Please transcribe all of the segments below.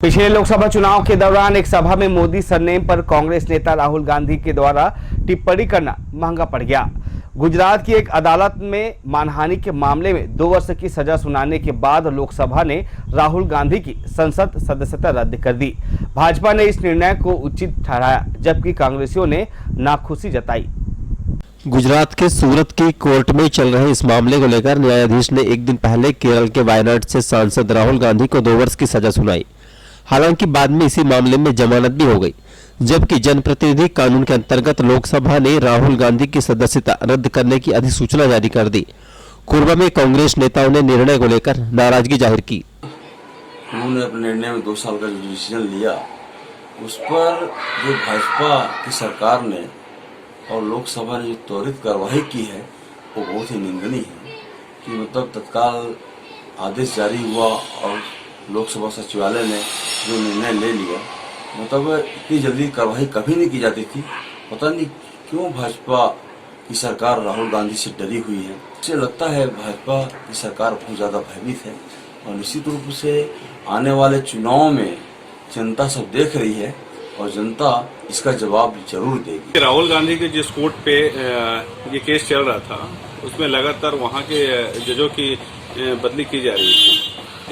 पिछले लोकसभा चुनाव के दौरान एक सभा में मोदी सरनेम पर कांग्रेस नेता राहुल गांधी के द्वारा टिप्पणी करना महंगा पड़ गया। गुजरात की एक अदालत में मानहानि के मामले में 2 वर्ष की सजा सुनाने के बाद लोकसभा ने राहुल गांधी की संसद सदस्यता रद्द कर दी। भाजपा ने इस निर्णय को उचित ठहराया, जबकि कांग्रेसियों ने नाखुशी जताई। गुजरात के सूरत की कोर्ट में चल रहे इस मामले को लेकर न्यायाधीश ने एक दिन पहले केरल के वायनाड से सांसद राहुल गांधी को 2 वर्ष की सजा सुनाई। हालांकि बाद में इसी मामले में जमानत भी हो गई, जबकि जनप्रतिनिधि कानून के अंतर्गत लोकसभा ने राहुल गांधी की सदस्यता रद्द करने की अधिसूचना जारी कर दी। कोरबा में कांग्रेस नेताओं ने निर्णय को लेकर नाराजगी जाहिर की। उन्होंने अपने निर्णय में 2 साल का जो डिसीजन लिया, उस पर जो भाजपा की सरकार ने और लोकसभा ने जो त्वरित कार्रवाई की है वो बहुत ही निंदनीय है। कि मतलब तत्काल आदेश जारी हुआ और लोकसभा सचिवालय ने जो निर्णय ले लिया, मतलब इतनी जल्दी कार्रवाई कभी नहीं की जाती थी। पता नहीं क्यों भाजपा की सरकार राहुल गांधी से डरी हुई है। इससे लगता है भाजपा की सरकार बहुत ज़्यादा भयभीत है और निश्चित रूप से आने वाले चुनाव में जनता सब देख रही है और जनता इसका जवाब जरूर देगी। राहुल गांधी के जिस कोर्ट पे ये केस चल रहा था, उसमें लगातार वहाँ के जजों की बदली की जा रही थी।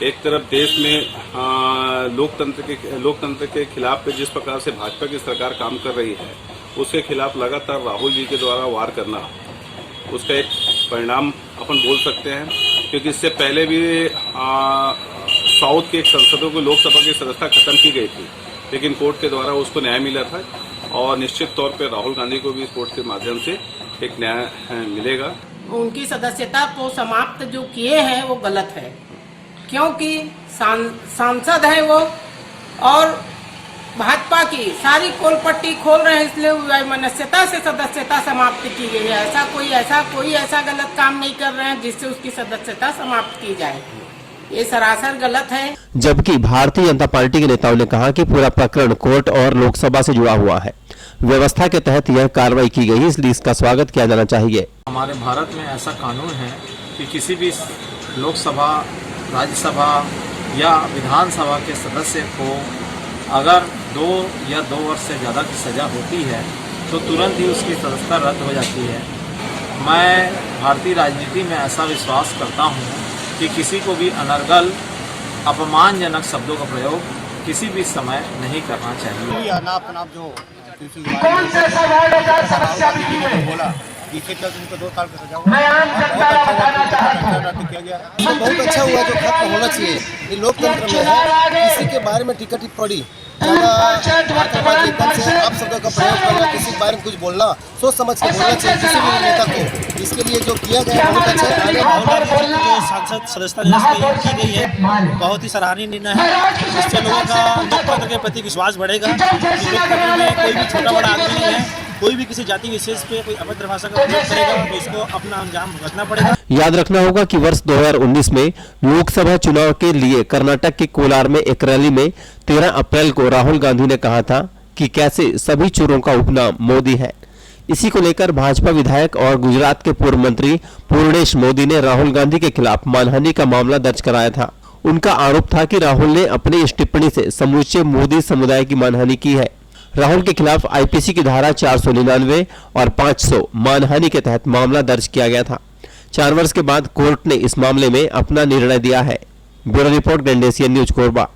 एक तरफ देश में लोकतंत्र के खिलाफ जिस प्रकार से भाजपा की सरकार काम कर रही है, उसके खिलाफ लगातार राहुल जी के द्वारा वार करना, उसका एक परिणाम अपन बोल सकते हैं। क्योंकि इससे पहले भी साउथ के सांसदों को लोकसभा की सदस्यता खत्म की गई थी, लेकिन कोर्ट के द्वारा उसको न्याय मिला था और निश्चित तौर पर राहुल गांधी को भी इस कोर्ट के माध्यम से एक न्याय मिलेगा। उनकी सदस्यता को समाप्त जो किए हैं वो गलत है, क्योंकि सांसद है वो और भाजपा की सारी कोलपट्टी खोल रहे हैं, इसलिए वैमनस्यता से सदस्यता समाप्त की गई है। कोई ऐसा गलत काम नहीं कर रहे हैं जिससे उसकी सदस्यता समाप्त की जाए। ये सरासर गलत है। जबकि भारतीय जनता पार्टी के नेताओं ने कहा कि पूरा प्रकरण कोर्ट और लोकसभा से जुड़ा हुआ है, व्यवस्था के तहत यह कार्रवाई की गई, इसलिए इसका स्वागत किया जाना चाहिए। हमारे भारत में ऐसा कानून है कि किसी भी लोकसभा, राज्यसभा या विधानसभा के सदस्य को अगर 2 या 2 वर्ष से ज़्यादा की सज़ा होती है तो तुरंत ही उसकी सदस्यता रद्द हो जाती है। मैं भारतीय राजनीति में ऐसा विश्वास करता हूँ कि किसी को भी अनर्गल अपमानजनक शब्दों का प्रयोग किसी भी समय नहीं करना चाहिए। कौन से सवाल समस्या बोला पीछे तक उनको 2 साल की सजा बहुत अच्छा हुआ, जो खत्म होना चाहिए। ये लोकतंत्र में है, किसी के बारे में टिकट पड़ी आप शब्दों का प्रयोग करना, किसी के बारे में कुछ बोलना, सोच समझ के बोलना चाहिए किसी भी नेता को। इसके लिए जो किया गया बहुत अच्छा है। जो सांसद सदस्यता की गई है बहुत ही सराहनीय निर्णय है। इससे लोगों का लोकतंत्र के प्रति विश्वास बढ़ेगा। लोकतंत्र में कोई भी छोटा बड़ा आदमी नहीं है, कोई भी किसी जाति विशेष पे कोई अभद्र भाषा का प्रयोग करेगा तो उसको अपना अंजाम भुगतना पड़ेगा। याद रखना होगा कि वर्ष 2019 में लोकसभा चुनाव के लिए कर्नाटक के कोलार में एक रैली में 13 अप्रैल को राहुल गांधी ने कहा था कि कैसे सभी चोरों का उपनाम मोदी है। इसी को लेकर भाजपा विधायक और गुजरात के पूर्व मंत्री पूर्णेश मोदी ने राहुल गांधी के खिलाफ मानहानि का मामला दर्ज कराया था। उनका आरोप था कि राहुल ने अपनी इस टिप्पणी से समूचे मोदी समुदाय की मानहानि की है। राहुल के खिलाफ आईपीसी की धारा 499 और 500 मानहानि के तहत मामला दर्ज किया गया था। 4 वर्ष के बाद कोर्ट ने इस मामले में अपना निर्णय दिया है। Bureau report, grand Asian news, Korba.